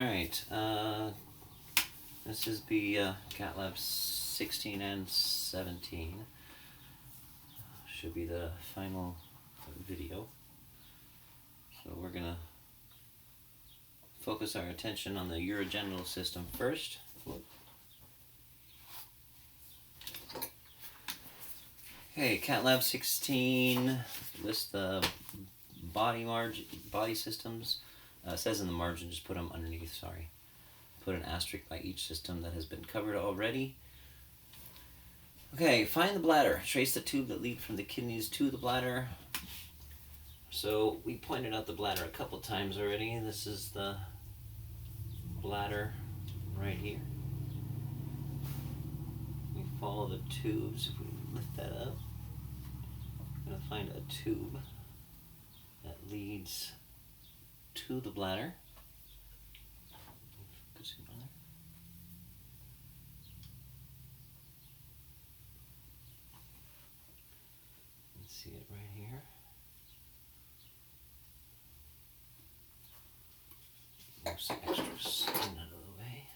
Alright, this is the CATLAB 16 and 17. Should be the final video. So we're going to focus our attention on the urogenital system first. Okay, CATLAB 16 lists the body systems. It says in the margin, just put them underneath, sorry. Put an asterisk by each system that has been covered already. Okay, find the bladder. Trace the tube that leads from the kidneys to the bladder. So we pointed out the bladder a couple times already. This is the bladder right here. We follow the tubes. If we lift that up, we're going to find a tube that leads to the bladder. Focusing on it. You can see it right here. Move some extra skin out of the way.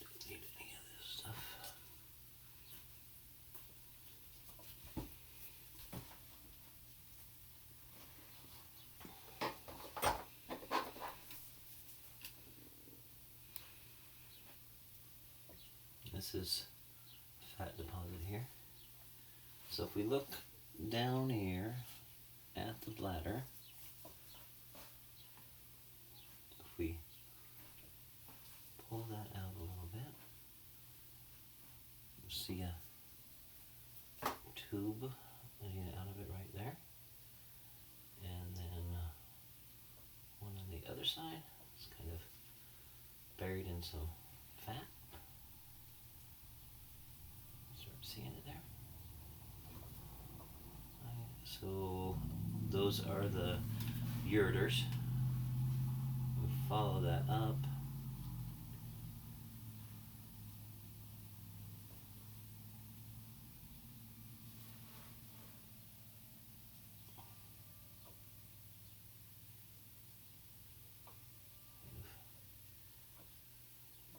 Don't need any of this stuff. This is fat deposit here. So if we look down here at the bladder, if we pull that out a little bit, you'll see a tube leading out of it right there. And then one on the other side. It's kind of buried in some fat. Start seeing it there. So those are the ureters. We follow that up.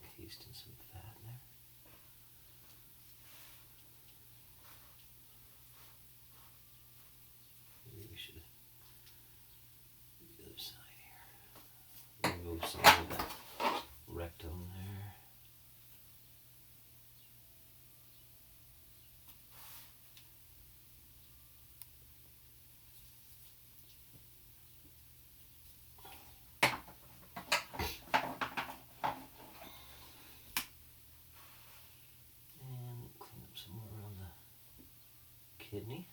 Encased in some fat there. Maybe we should the other side here. Remove some of that rectum there. And clean up some more around the kidney.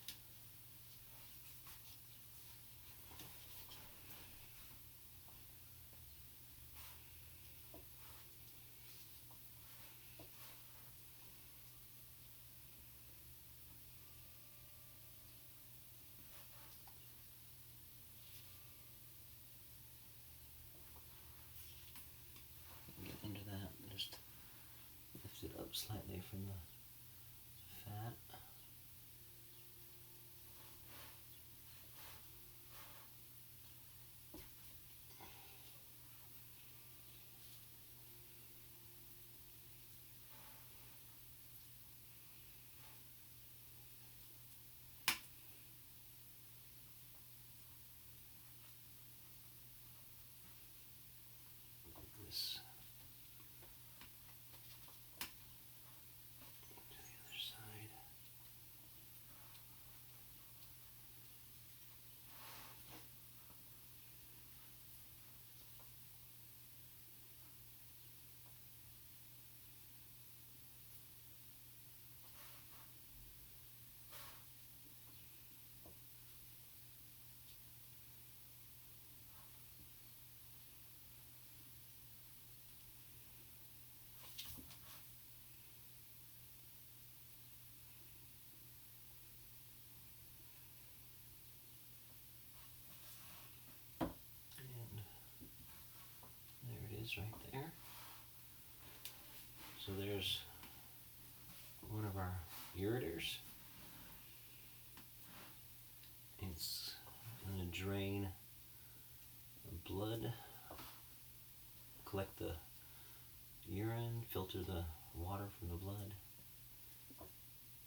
Get under that and just lift it up slightly from the fat. This to the other side. is right there. So there's one of our ureters. It's going to drain the blood, collect the urine, filter the water from the blood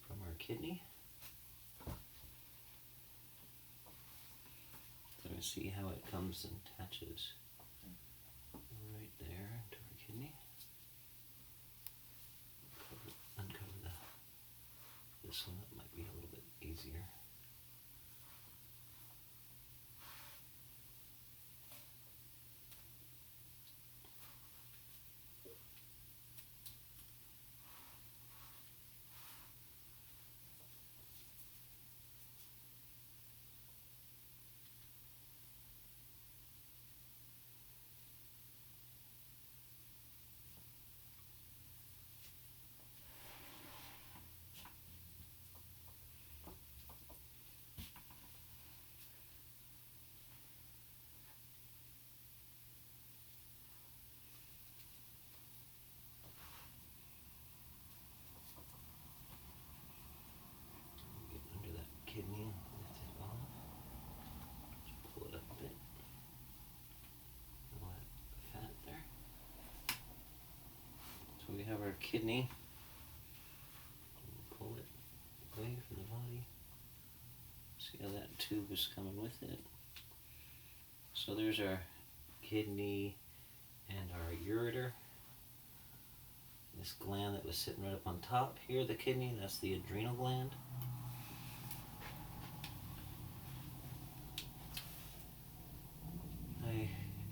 from our kidney. So we see how it comes and attaches right there to our kidney. Uncover this one, that might be a little bit easier. Get under that kidney and lift it off. Just pull it up a bit. All that fat there. So we have our kidney. Pull it away from the body. See how that tube is coming with it. So there's our kidney and our ureter. This gland that was sitting right up on top here, the kidney, that's the adrenal gland.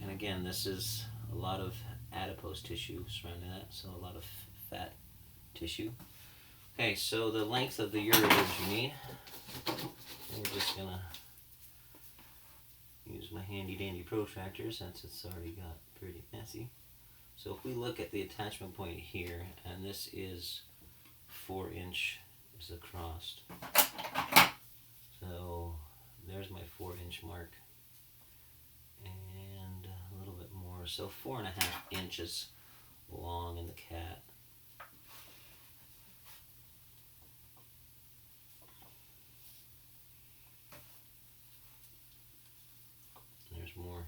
And again, this is a lot of adipose tissue surrounding that, so a lot of fat tissue. Okay, so the length of the ureters you need. We're just gonna use my handy dandy protractor since it's already got pretty messy. So if we look at the attachment point here, and this is 4" is across. So there's my 4" mark. And a little bit more, so 4.5 inches long in the cat. There's more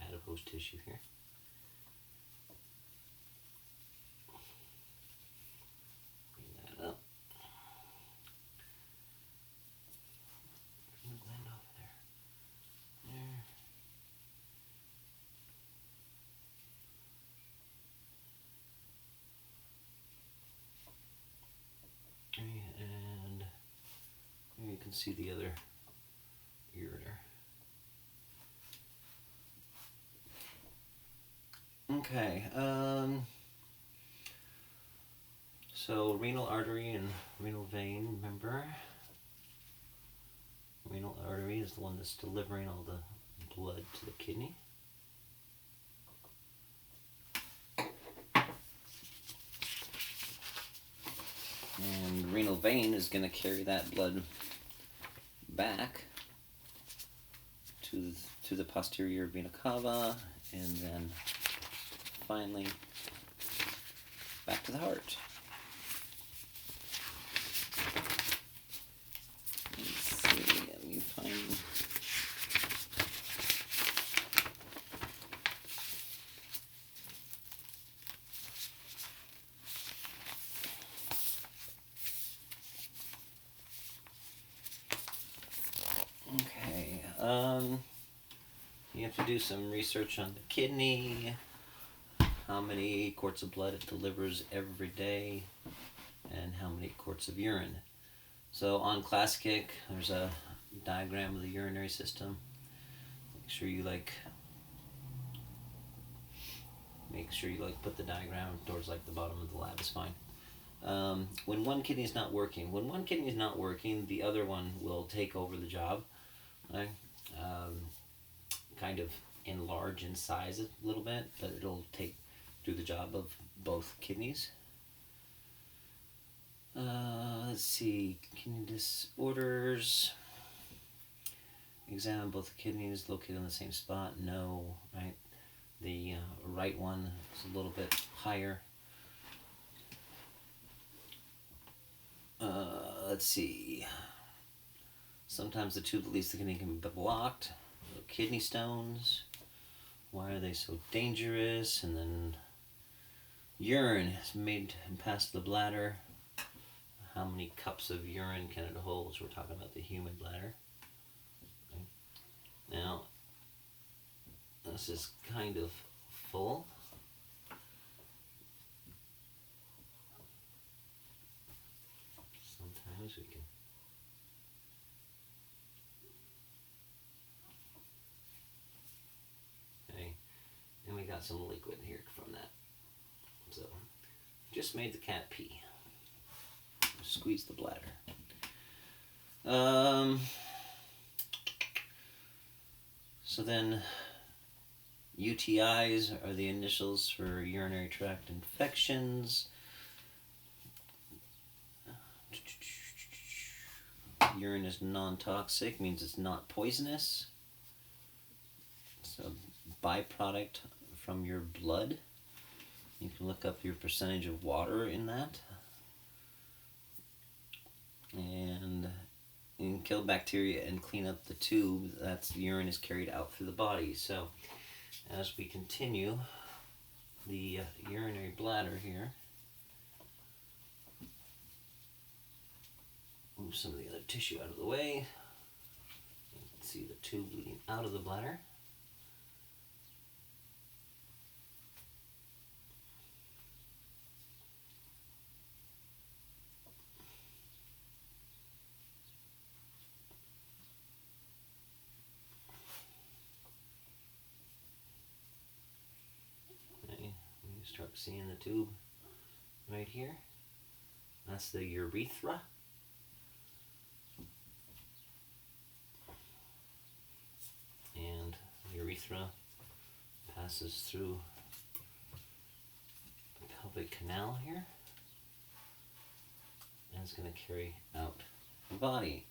adipose tissue here. Bring that up. Bring the gland off there. There. And here you can see the other ureter. Okay, so renal artery and renal vein, remember? Renal artery is the one that's delivering all the blood to the kidney. And renal vein is going to carry that blood back to the posterior vena cava, and then finally back to the heart. Let's see, let me find. Okay, you have to do some research on the kidney, how many quarts of blood it delivers every day, and how many quarts of urine. So on ClassKick, there's a diagram of the urinary system. Make sure you put the diagram towards the bottom of the lab is fine. When one kidney is not working, the other one will take over the job. Okay? Kind of enlarge in size a little bit, but it'll do the job of both kidneys. Let's see, kidney disorders. Examine both kidneys located on the same spot. No, right? The right one is a little bit higher. Let's see. Sometimes the tube that leads to kidney can be blocked. Kidney stones. Why are they so dangerous? And then urine is made and passed the bladder. How many cups of urine can it hold? So we're talking about the human bladder. Okay. Now, this is kind of full. Sometimes we can. Okay, and we got some liquid here from that. So, just made the cat pee. Squeeze the bladder. So then, UTIs are the initials for urinary tract infections. Urine is non-toxic, means it's not poisonous. It's a byproduct from your blood. You can look up your percentage of water in that. And you can kill bacteria and clean up the tube. That's urine is carried out through the body. So as we continue the urinary bladder here, move some of the other tissue out of the way. You can see the tube leading out of the bladder. Okay, you start seeing the tube right here. That's the urethra. And the urethra passes through the pelvic canal here, and it's going to carry out the body.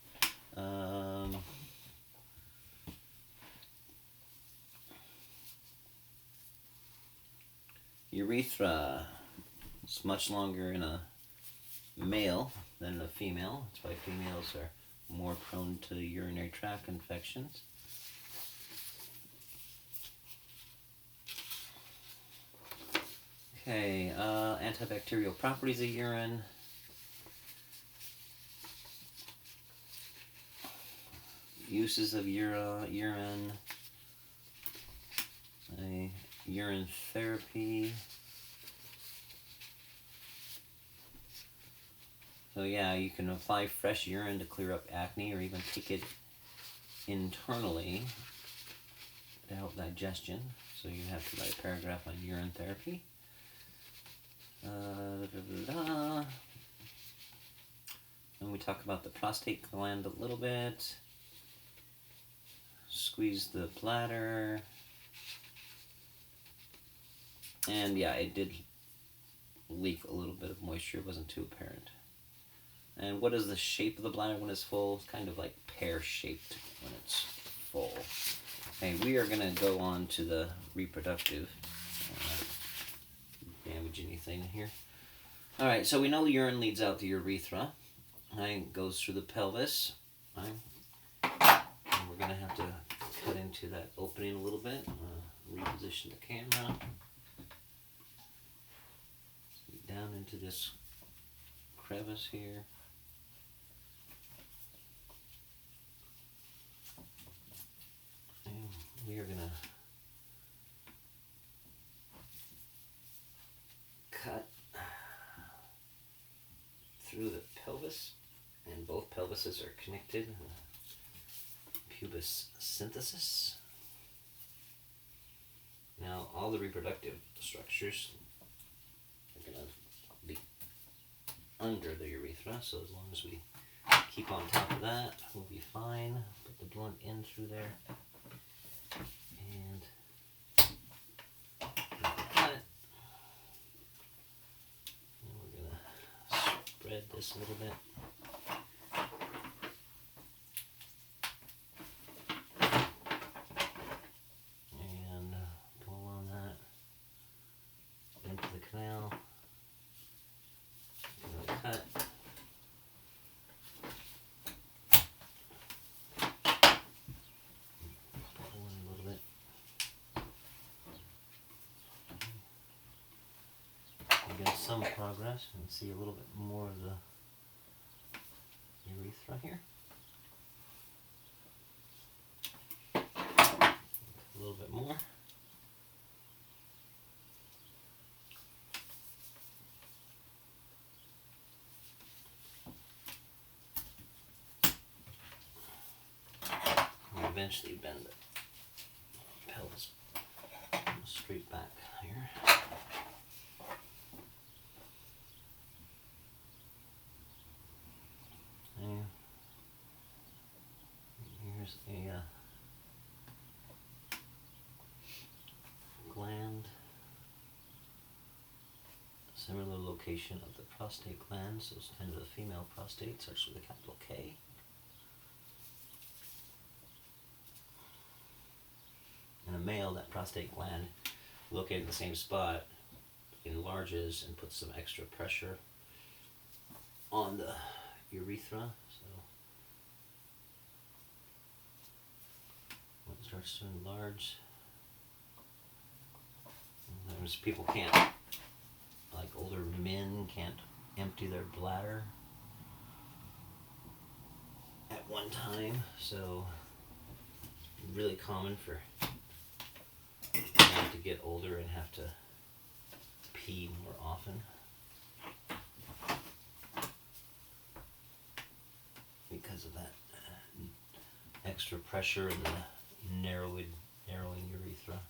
Urethra is much longer in a male than a female. That's why females are more prone to urinary tract infections. Okay, antibacterial properties of urine. Uses of urine. Urine therapy. So yeah, you can apply fresh urine to clear up acne, or even take it internally to help digestion. So you have to write a paragraph on urine therapy. And we talk about the prostate gland a little bit. Squeeze the bladder. And yeah, it did leak a little bit of moisture. It wasn't too apparent. And what is the shape of the bladder when it's full? It's kind of like pear-shaped when it's full. Okay, we are going to go on to the reproductive. Damage anything here. All right, so we know the urine leads out the urethra. Goes through the pelvis. And we're going to have to cut into that opening a little bit. Reposition the camera. Down into this crevice here. And we are going to cut through the pelvis, and both pelvises are connected. Pubis symphysis. Now, all the reproductive structures are going to be under the urethra, so as long as we keep on top of that, we'll be fine. Put the blunt in through there, and cut it. And we're going to spread this a little bit. And pull on that. some progress and see a little bit more of the urethra here. A little bit more. And eventually bend the pelvis straight back here. And here's a gland, similar location of the prostate gland, so it's kind of the female prostate, starts with a capital K. In a male, that prostate gland, located in the same spot, enlarges and puts some extra pressure on the urethra. So when it starts to enlarge, sometimes people can't, like older men can't empty their bladder at one time, so really common for men to get older and have to pee more often because of that extra pressure in the narrowing urethra.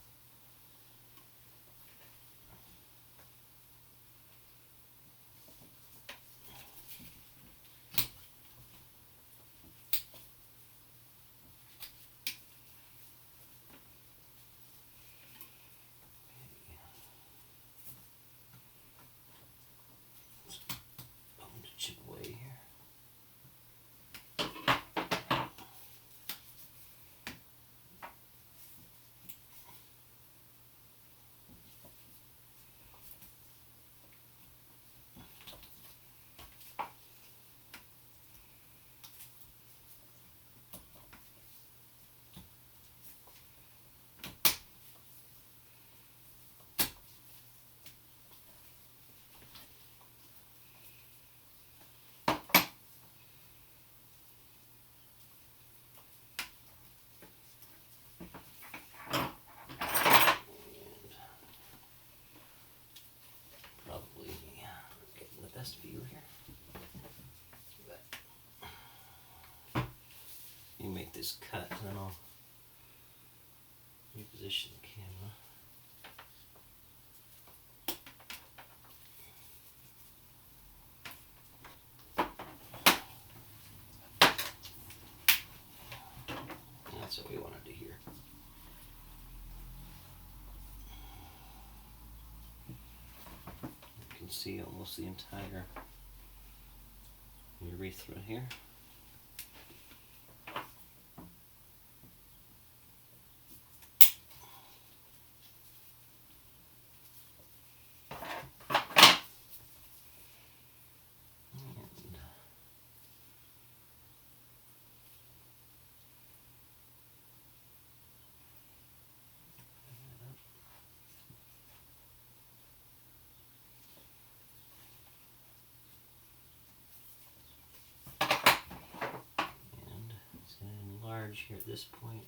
Chip away here. View here. You make this cut, and then I'll reposition the camera. That's what we want to do here. You can see almost the entire urethra here. Here at this point,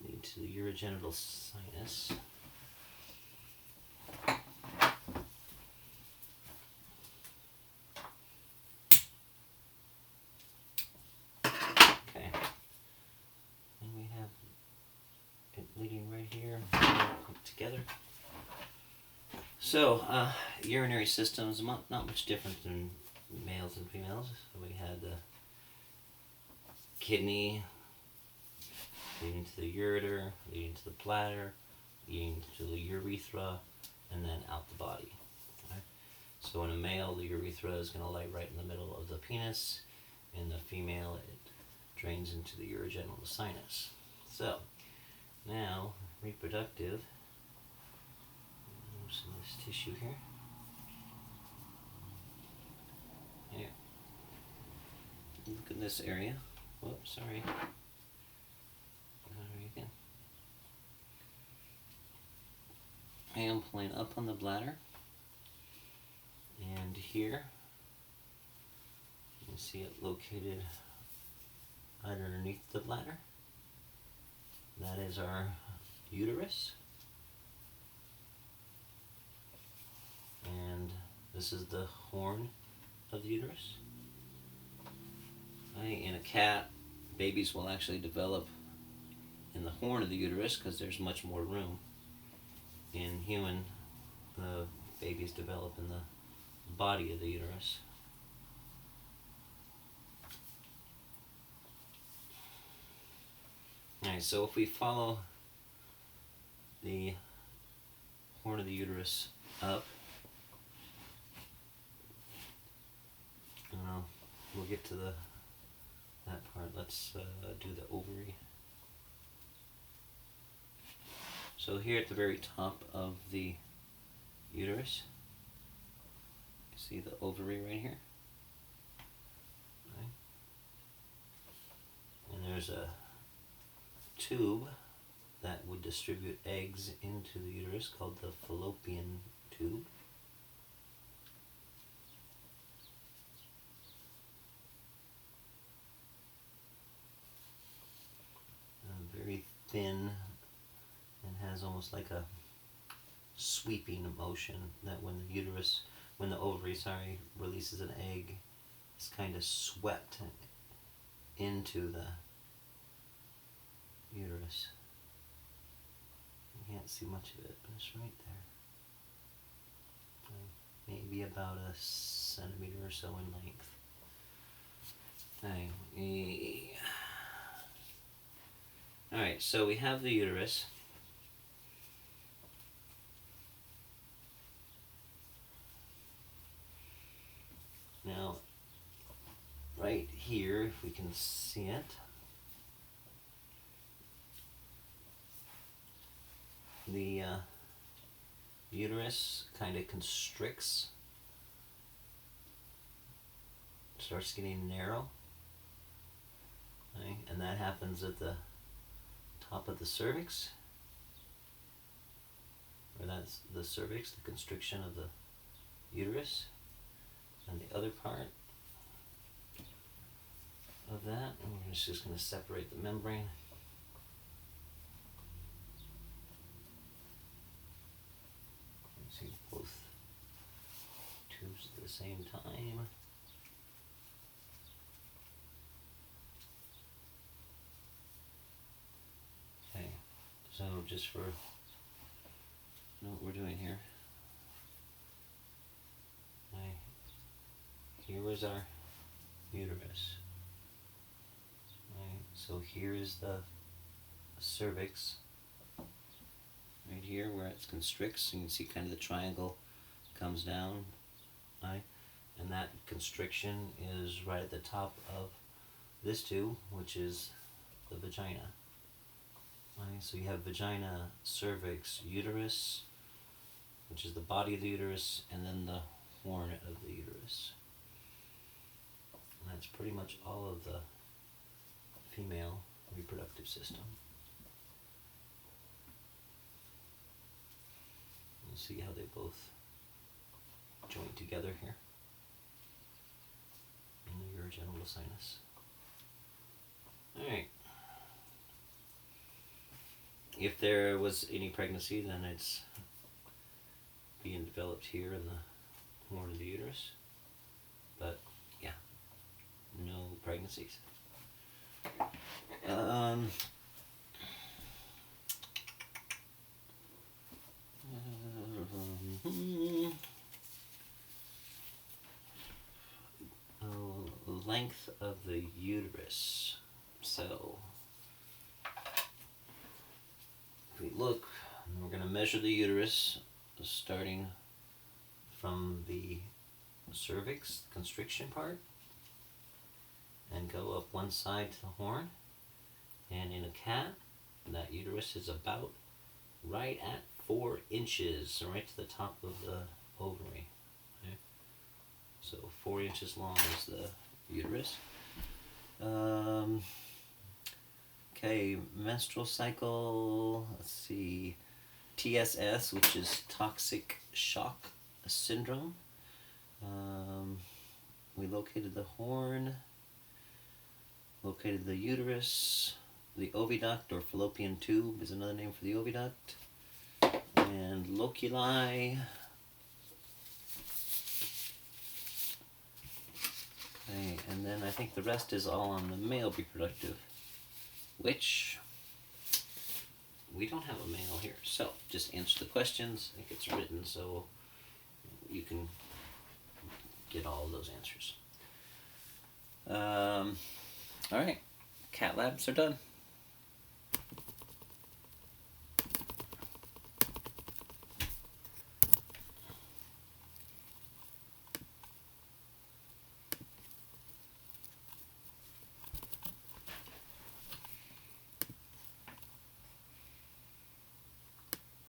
lead to the urogenital sinus. Okay, and we have it leading right here, put together. So, urinary systems, not much different than males and females. So we had the kidney leading to the ureter, leading to the bladder, leading to the urethra, and then out the body. Okay? So in a male, the urethra is going to lie right in the middle of the penis. In the female, it drains into the urogenital sinus. So now, reproductive. Some of this tissue here. Here. Look at this area. Whoops, sorry. Again. I am pulling up on the bladder. And here, you can see it located right underneath the bladder. That is our uterus. And this is the horn of the uterus. In a cat, babies will actually develop in the horn of the uterus because there's much more room. In human, the babies develop in the body of the uterus. Alright, so if we follow the horn of the uterus up, we'll get to that part. Let's do the ovary. So here at the very top of the uterus, you see the ovary right here. Right. And there's a tube that would distribute eggs into the uterus called the fallopian tube. Very thin and has almost like a sweeping motion that when the ovary, releases an egg, it's kind of swept into the uterus. You can't see much of it, but it's right there. Maybe about a centimeter or so in length. Anyway. Alright, so we have the uterus. Now, right here, if we can see it, the uterus kind of constricts, starts getting narrow, right? And that happens at the top of the cervix, or that's the cervix, the constriction of the uterus. And the other part of that, and we're just going to separate the membrane. See both tubes at the same time. Okay, so just for know what we're doing here. Here is our uterus. Right, so here is the cervix. Right here where it constricts, you can see kind of the triangle comes down, right? And that constriction is right at the top of this tube, which is the vagina. Right? So you have vagina, cervix, uterus, which is the body of the uterus, and then the horn of the uterus. And that's pretty much all of the female reproductive system. You'll see how they both join together here in the urogenital sinus. Alright. If there was any pregnancy, then it's being developed here in the horn of the uterus. But yeah, no pregnancies. Length of the uterus. So if we look, we're going to measure the uterus starting from the cervix, constriction part, and go up one side to the horn. And in a cat, that uterus is about right at 4 inches, right to the top of the ovary. Okay? So 4 inches long is the uterus. Okay, menstrual cycle, let's see, TSS, which is toxic shock syndrome. We located the horn, located the uterus, the oviduct or fallopian tube is another name for the oviduct, and loculi. Okay, and then I think the rest is all on the male reproductive, which we don't have a male here. So just answer the questions. I think it's written so you can get all of those answers. All right, cat labs are done.